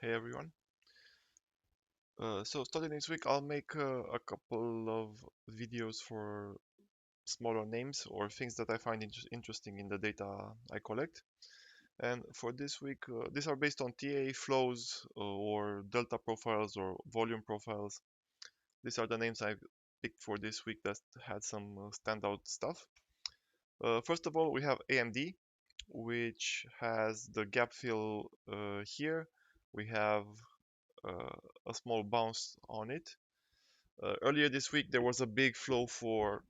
Hey everyone. So starting this week, I'll make a couple of videos for smaller names or things that I find interesting in the data I collect. And for this week, these are based on TA flows or delta profiles or volume profiles. These are the names I picked for this week that had some standout stuff. First of all, we have AMD, which has the gap fill here. We have uh, a small bounce on it. Earlier this week, there was a big flow for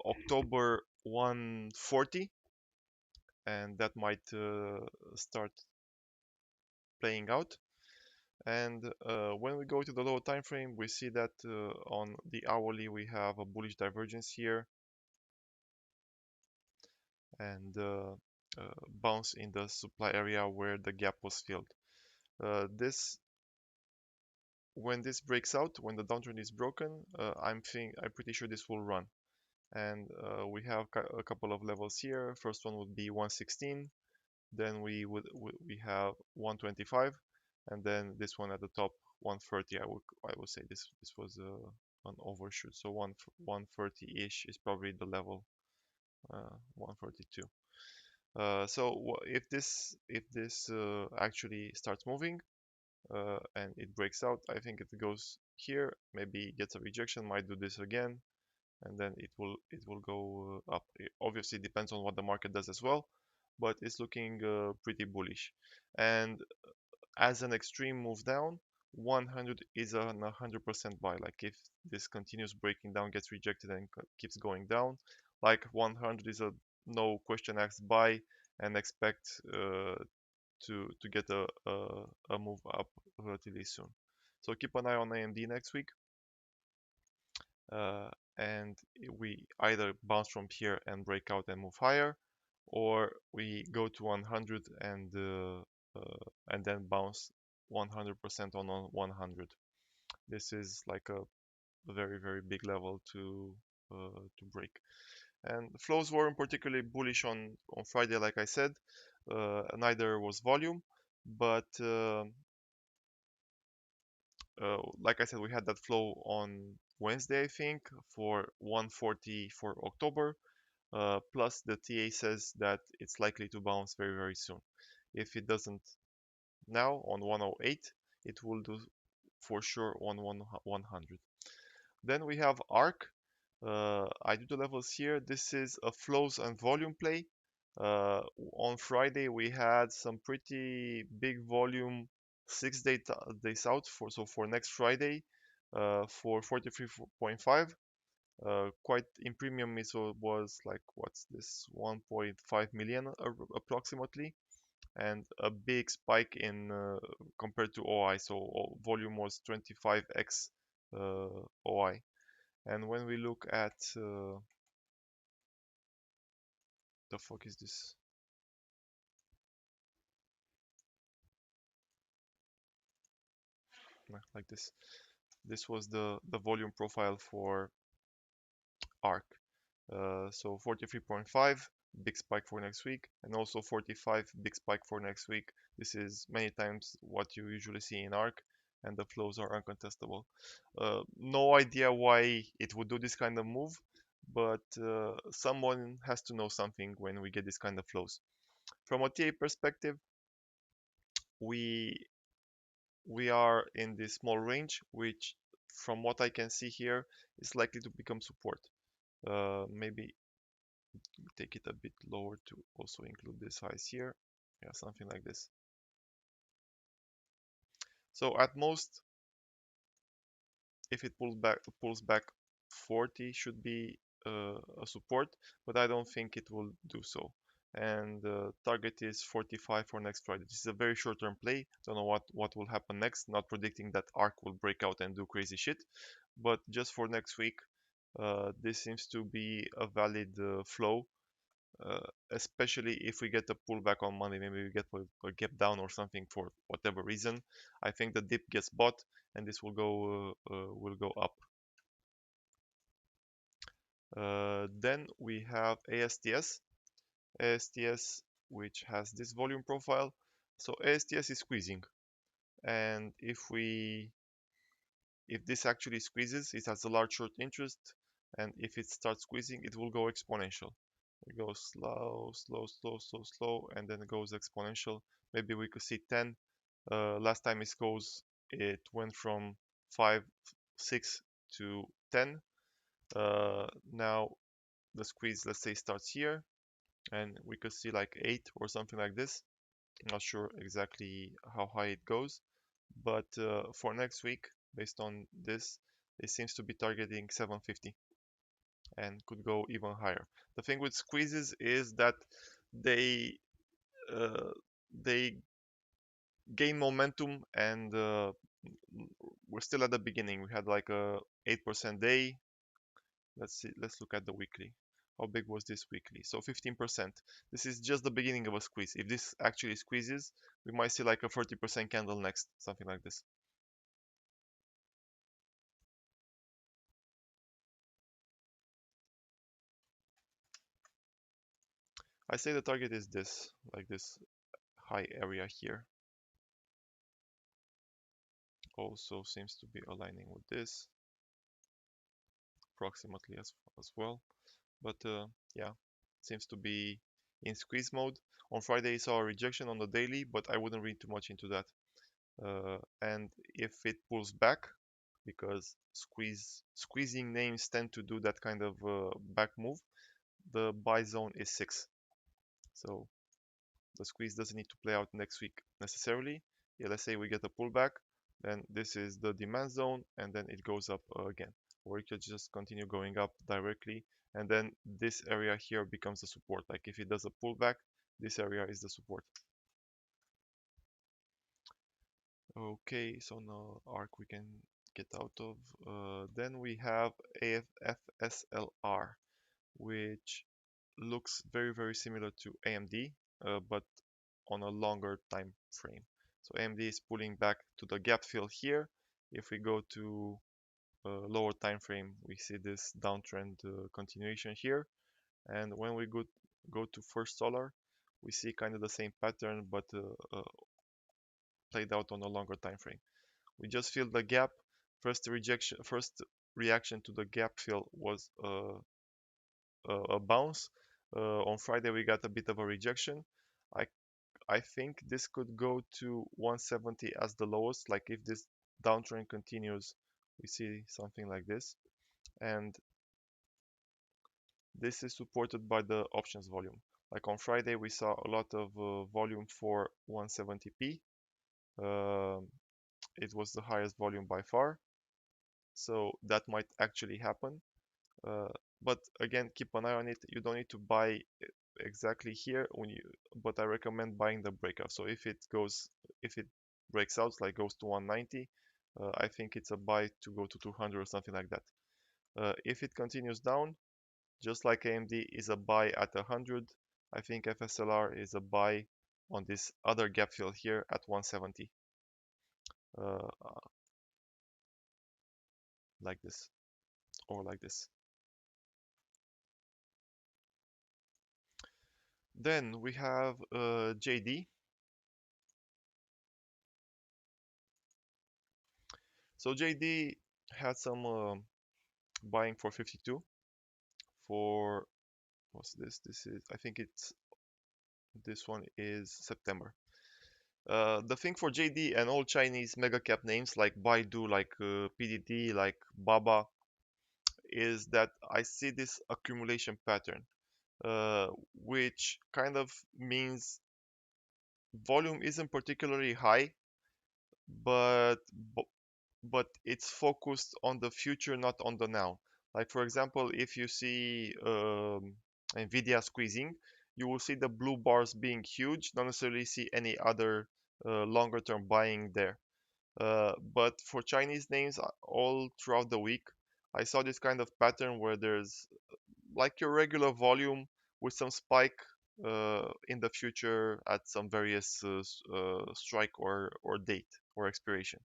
October 140, and that might start playing out. And when we go to the lower time frame, we see that on the hourly we have a bullish divergence here and bounce in the supply area where the gap was filled. This when this breaks out, when the downtrend is broken, I'm pretty sure this will run. And we have a couple of levels here. First one would be 116, then we have 125, and then this one at the top 130. I would say this was an overshoot. So 130-ish is probably the level, 132. So if this actually starts moving and it breaks out, I think it goes here, maybe gets a rejection, might do this again, and then it will go up. It obviously depends on what the market does as well, but it's looking pretty bullish. And as an extreme move down, 100 is an 100% buy. Like if this continues breaking down, gets rejected, and keeps going down, like 100 is a no question asked buy, and expect to get a move up relatively soon. So keep an eye on AMD next week. uh, and we either bounce from here and break out and move higher, or we go to 100 and then bounce 100% on 100. This is like a very very big level to break. And the flows weren't particularly bullish on Friday, like I said. Neither was volume, but like I said, we had that flow on Wednesday, I think, for 140 for October. Plus, the TA says that it's likely to bounce very, very soon. If it doesn't now on 108, it will do for sure on 100. Then we have ARK. I do the levels here. This is a flows and volume play. On Friday, we had some pretty big volume 6 days out for next Friday for 43.5. Quite in premium, it was like what's this 1.5 million approximately, and a big spike in compared to OI. So volume was 25x OI. And when we look at the fuck is this? Like this. This was the volume profile for ARK. So 43.5, big spike for next week, and also 45, big spike for next week. This is many times what you usually see in ARK, and the flows are uncontestable. No idea why it would do this kind of move, but someone has to know something when we get this kind of flows. From a TA perspective, we we are in this small range, which from what I can see here is likely to become support. Maybe take it a bit lower to also include this size here. Yeah, something like this. So at most, if it pulls back 40 should be a support, but I don't think it will do so. And target is 45 for next Friday. This is a very short-term play. Don't know what will happen next. Not predicting that ARK will break out and do crazy shit, but just for next week, this seems to be a valid flow. Especially if we get a pullback on Monday, maybe we get a gap down or something for whatever reason. I think the dip gets bought, and this will go up. Then we have ASTS, which has this volume profile. So ASTS is squeezing, and if this actually squeezes, it has a large short interest, and if it starts squeezing, it will go exponential. It goes slow, slow, slow, slow, slow, and then it goes exponential. Maybe we could see 10. Last time it went from 5, 6 to 10. Now the squeeze, let's say, starts here, and we could see like 8 or something like this. Not sure exactly how high it goes, but for next week, based on this, it seems to be targeting 750 and could go even higher. The thing with squeezes is that they uh, they gain momentum, and we're still at the beginning. We had like a 8% day. Let's see. Let's look at the weekly. How big was this weekly? So 15%. This is just the beginning of a squeeze. If this actually squeezes, we might see like a 30% candle next, something like this. I say the target is this, like this high area here. Also seems to be aligning with this approximately as well. But yeah, seems to be in squeeze mode. On Friday, I saw a rejection on the daily, but I wouldn't read too much into that. And if it pulls back, because squeezing names tend to do that kind of back move, the buy zone is 6. So the squeeze doesn't need to play out next week necessarily. Yeah, let's say we get a pullback, then this is the demand zone, and then it goes up again. Or it could just continue going up directly, and then this area here becomes the support. Like if it does a pullback, this area is the support. Okay, so now ARK we can get out of. Then we have FSLR, which looks very similar to AMD, but on a longer time frame. So AMD is pulling back to the gap fill here. If we go to a lower time frame, we see this downtrend continuation here. And when we go to First Solar, we see kind of the same pattern, but played out on a longer time frame. We just filled the gap. First reaction to the gap fill was a bounce. On Friday, we got a bit of a rejection. I I think this could go to 170 as the lowest. Like if this downtrend continues, we see something like this. And this is supported by the options volume. Like on Friday, we saw a lot of volume for 170p. It was the highest volume by far. So that might actually happen. Uh, but again, keep an eye on it. You don't need to buy exactly here but I recommend buying the breakout. So if it breaks out, like goes to 190, I think it's a buy to go to 200 or something like that. If it continues down, just like AMD is a buy at 100, I think FSLR is a buy on this other gap fill here at 170, uh, like this or like this. Then we have JD. So JD had some buying for 52 for what's this? This is, I think this one is September. The thing for JD and all Chinese mega cap names like Baidu, like PDD, like Baba, is that I see this accumulation pattern, uh, which kind of means volume isn't particularly high, but but it's focused on the future, not on the now. Like for example, if you see Nvidia squeezing, you will see the blue bars being huge, not necessarily see any other longer term buying there. But for Chinese names, all throughout the week, I saw this kind of pattern where there's like your regular volume with some spike in the future at some various strike or date or expiration.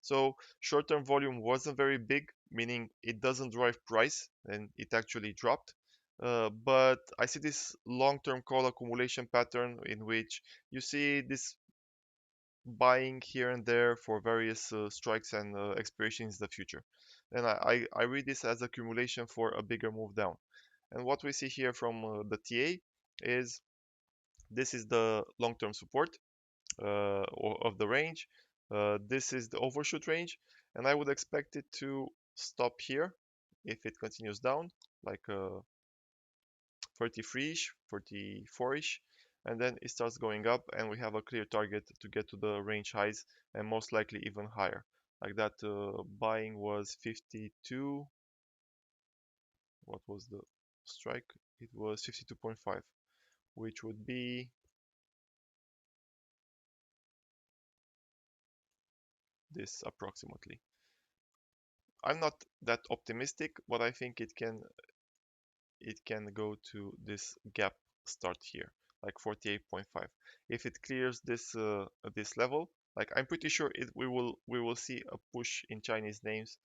So short-term volume wasn't very big, meaning it doesn't drive price, and it actually dropped. But I see this long-term call accumulation pattern in which you see this buying here and there for various strikes and expirations in the future. And I read this as accumulation for a bigger move down. And what we see here from the TA is this is the long-term support of the range. This is the overshoot range, and I would expect it to stop here if it continues down, like 33-ish, 44-ish, and then it starts going up, and we have a clear target to get to the range highs, and most likely even higher. Like that buying was 52. What was the strike? It was 52.5, which would be this approximately. I'm not that optimistic, but I think it can go to this gap start here, like 48.5. If it clears this level, like I'm pretty sure we will see a push in Chinese names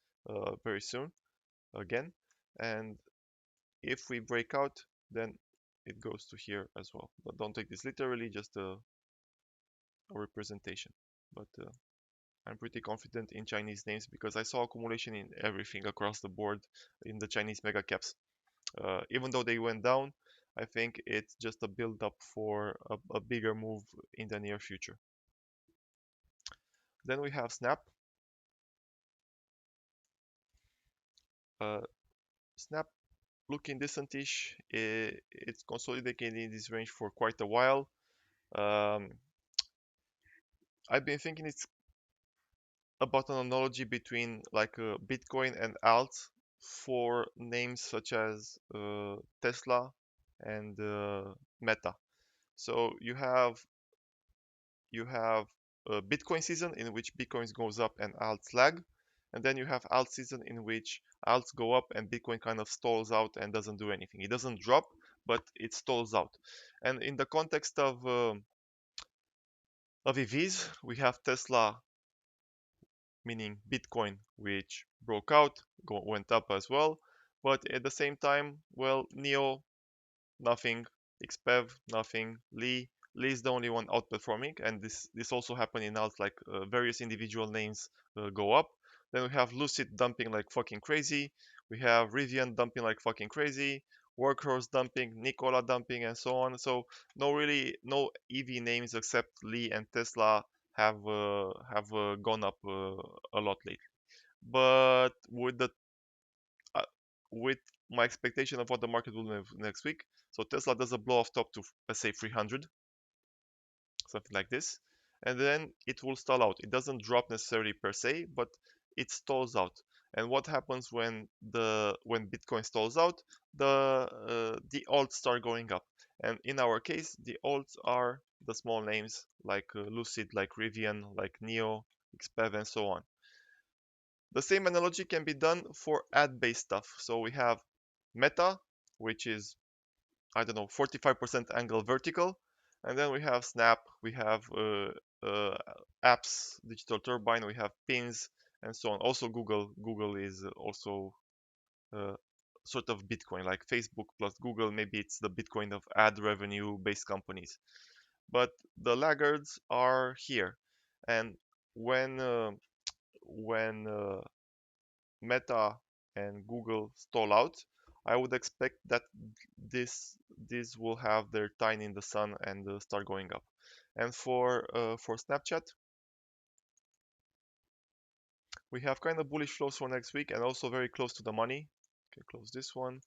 very soon again, and if we break out, then it goes to here as well. But don't take this literally, just a representation. But I'm pretty confident in Chinese names because I saw accumulation in everything across the board in the Chinese mega caps. Even though they went down, I think it's just a build up for a bigger move in the near future. Then we have Snap. Uh, Snap looking decentish. It's consolidating in this range for quite a while. Um, I've been thinking it's about an analogy between like Bitcoin and alts for names such as Tesla and Meta. So you have a Bitcoin season in which Bitcoin goes up and alts lag, and then you have alt season in which alts go up and Bitcoin kind of stalls out and doesn't do anything. It doesn't drop, but it stalls out. And in the context of EVs, we have Tesla, meaning Bitcoin, which broke out, went up as well, but at the same time, well, Neo nothing, XPEV nothing, Lee is the only one outperforming, and this also happened in alts, like various individual names go up. Then we have Lucid dumping like fucking crazy. We have Rivian dumping like fucking crazy. Workhorse dumping, Nikola dumping, and so on. So no EV names except Lee and Tesla have gone up a lot lately. But uh, with my expectation of what the market will do next week, so Tesla does a blow off top to, let's say, 300, something like this, and then it will stall out. It doesn't drop necessarily per se, but it stalls out. And what happens when Bitcoin stalls out? The alts start going up. And in our case, the alts are the small names like Lucid, like Rivian, like Neo, XPEV, and so on. The same analogy can be done for ad-based stuff. So we have Meta, which is, I don't know, 45% angle vertical, and then we have Snap, we have uh, apps, Digital Turbine, we have pins, and so on. Also Google. Google is also uh, sort of Bitcoin, like Facebook plus Google. Maybe it's the Bitcoin of ad revenue based companies. But the laggards are here, and when uh, when Meta and Google stall out, I would expect that this will have their time in the sun and start going up. And for Snapchat, we have kind of bullish flows for next week and also very close to the money. Okay, close this one.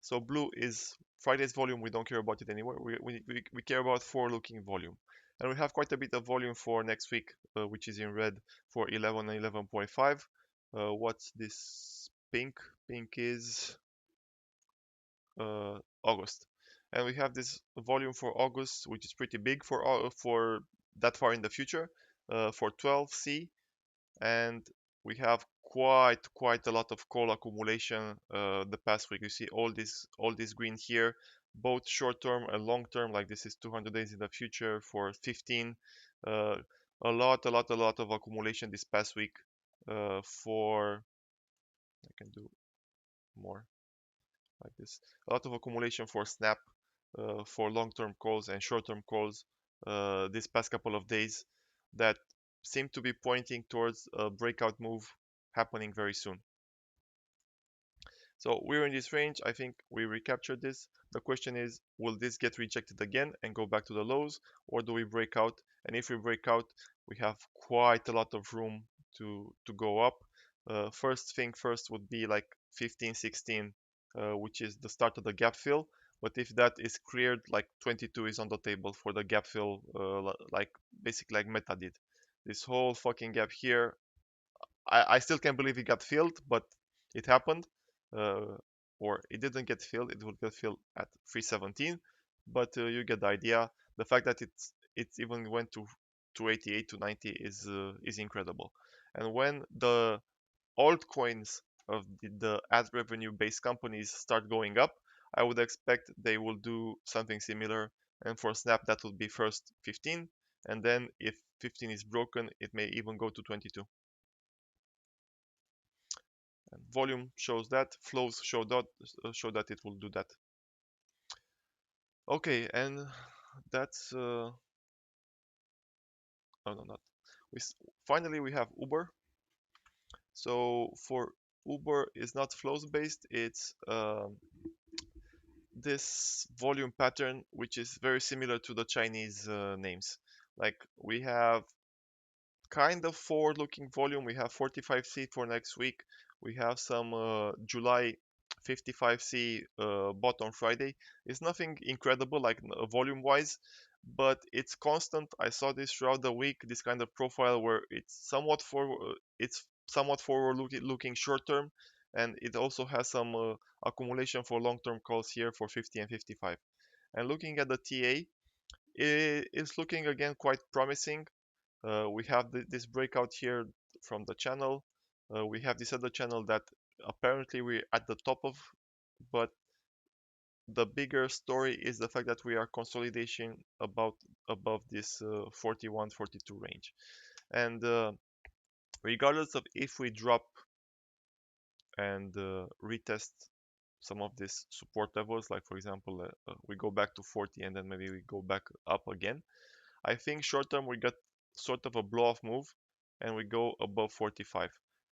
So blue is Friday's volume. We don't care about it anywhere. We care about forward-looking volume. And we have quite a bit of volume for next week, which is in red for 11 and 11.5. What's this pink? Pink is August. And we have this volume for August, which is pretty big for that far in the future, for 12C, and we have quite a lot of call accumulation the past week. You see all this green here, both short term and long term. Like this is 200 days in the future for 15. Uh, a lot of accumulation this past week. For I can do more like this. A lot of accumulation for Snap, for long-term calls and short-term calls this past couple of days that seem to be pointing towards a breakout move happening very soon. So we're in this range. I think we recaptured this. The question is, will this get rejected again and go back to the lows, or do we break out? And if we break out, we have quite a lot of room to go up. First thing first would be like 15, 16, which is the start of the gap fill. But if that is cleared, like 22 is on the table for the gap fill, like basically like Meta did. This whole fucking gap here, I still can't believe it got filled, but it happened. Uh, or it didn't get filled, it would get filled at 317, but you get the idea. The fact that it's even went to 288 to 90 is incredible. And when the altcoins of the ad revenue based companies start going up, I would expect they will do something similar. And for Snap, that would be first 15, and then if 15 is broken, it may even go to 22. And volume shows that, flows show that it will do that. Okay, and that's oh no, not we finally we have Uber. So for Uber is not flows based, it's this volume pattern which is very similar to the Chinese names. Like we have kind of forward-looking volume. We have 45C for next week. We have some July 55C bought on Friday. It's nothing incredible like volume-wise, but it's constant. I saw this throughout the week. This kind of profile where it's somewhat forward-looking short-term, and it also has some accumulation for long-term calls here for 50 and 55. And looking at the TA, it's looking again quite promising. We have this breakout here from the channel. We have this other channel that apparently we're at the top of, but the bigger story is the fact that we are consolidation above this 41, 42 range. And regardless of if we drop and retest some of these support levels, like for example, we go back to 40 and then maybe we go back up again, I think short term we got sort of a blow off move and we go above 45,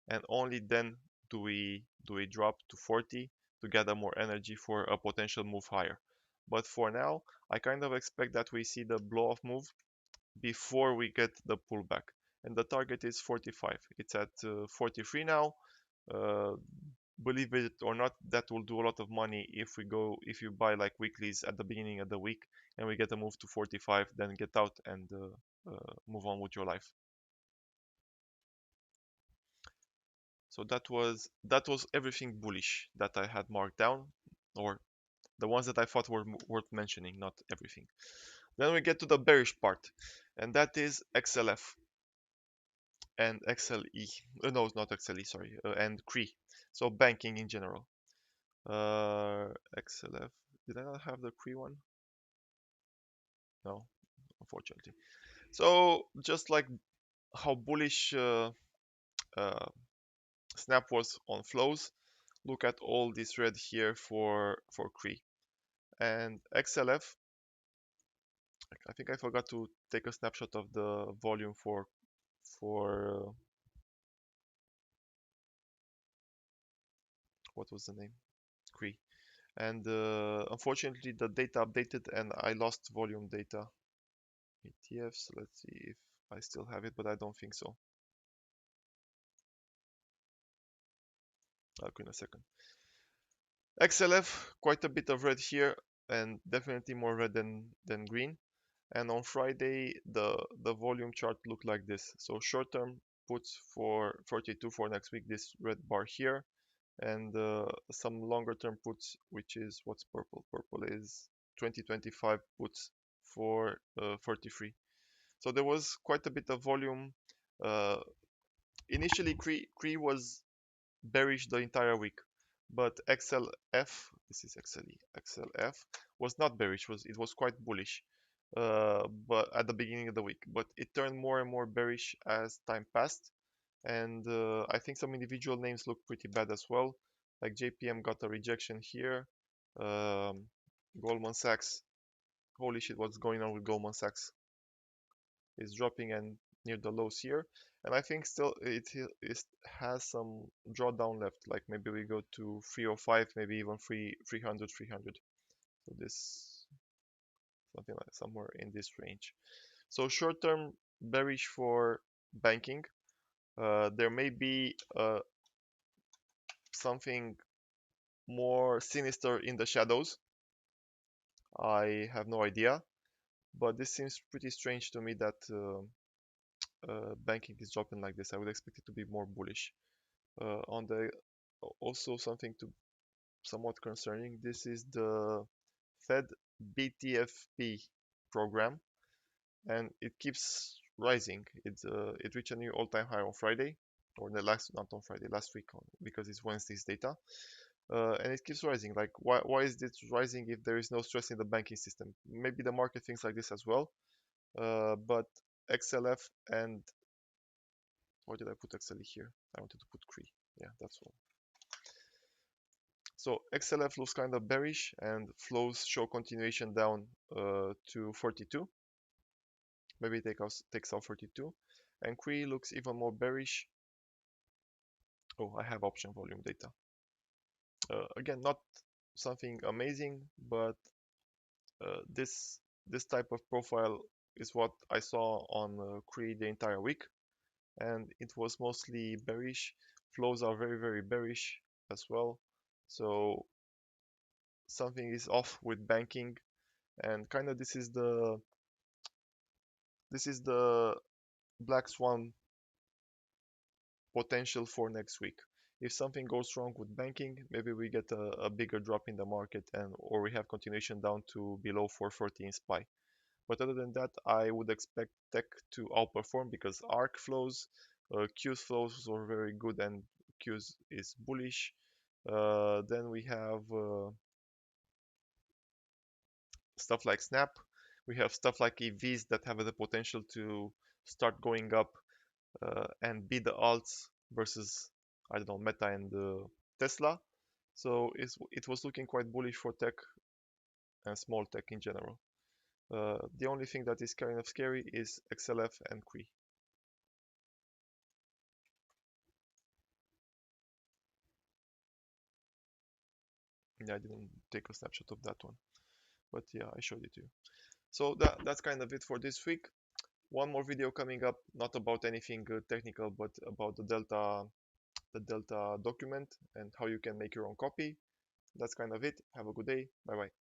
and only then do we drop to 40 to gather more energy for a potential move higher. But for now, I kind of expect that we see the blow off move before we get the pullback, and the target is 45. It's at 43 now. uh, Believe it or not, that will do a lot of money if you buy like weeklies at the beginning of the week and we get a move to 45, then get out and move on with your life. So that was everything bullish that I had marked down, or the ones that I thought were worth mentioning, not everything. Then we get to the bearish part, and that is XLF and XLE. No, it's not XLE, sorry, and CRE. So banking in general. XLF. Did I not have the CRE one? No, unfortunately. So just like how bullish uh, Snap was on flows, look at all this red here for CRE and XLF. I think I forgot to take a snapshot of the volume for what was the name? CRE. And unfortunately the data updated and I lost volume data. ETFs, let's see if I still have it, but I don't think so. In a second. XLF, quite a bit of red here and definitely more red than green. And on Friday the volume chart looked like this. So short term puts for 42 for next week, this red bar here, and some longer term puts, which is what's purple. Purple is 2025 puts for 33. So there was quite a bit of volume. Initially CRE was bearish the entire week, but XLF, this is XLE, XLF was not bearish, it was quite bullish, but at the beginning of the week, but it turned more and more bearish as time passed, and I think some individual names look pretty bad as well, like JPM got a rejection here, um, Goldman Sachs, holy shit, what's going on with Goldman Sachs? is dropping and near the lows here, and I think still it has some drawdown left, like maybe we go to 305, maybe even 300. So this something like somewhere in this range. So short term bearish for banking. There may be something more sinister in the shadows. I have no idea, but this seems pretty strange to me that banking is dropping like this. I would expect it to be more bullish. On the also something to somewhat concerning. This is the Fed BTFP program, and it keeps rising. It reached a new all-time high on Friday, or the last not on Friday, last week because it's Wednesday's data. And it keeps rising. Like, why is this rising if there is no stress in the banking system? Maybe the market thinks like this as well. But XLF and why did I put XLE here? I wanted to put CRE. Yeah, that's all. So XLF looks kind of bearish, and flows show continuation down to 42. Maybe it takes out 42. And CRE looks even more bearish. Oh, I have option volume data. Again, not something amazing, but this type of profile is what I saw on CRE the entire week, and it was mostly bearish. Flows are very bearish as well, so something is off with banking, and kind of this is the black swan potential for next week. If something goes wrong with banking, maybe we get a bigger drop in the market, and or we have continuation down to below 440 in SPY. But other than that, I would expect tech to outperform because ARK flows, Q's flows are very good, and Q's is bullish. Then we have stuff like Snap. We have stuff like EVs that have the potential to start going up and beat the alts versus, I don't know, Meta and Tesla. So it was looking quite bullish for tech and small tech in general. The only thing that is kind of scary is XLF and CRE. Yeah, I didn't take a snapshot of that one, but yeah, I showed it to you. So that's kind of it for this week. One more video coming up, not about anything technical, but about the Delta document and how you can make your own copy. That's kind of it. Have a good day. Bye bye.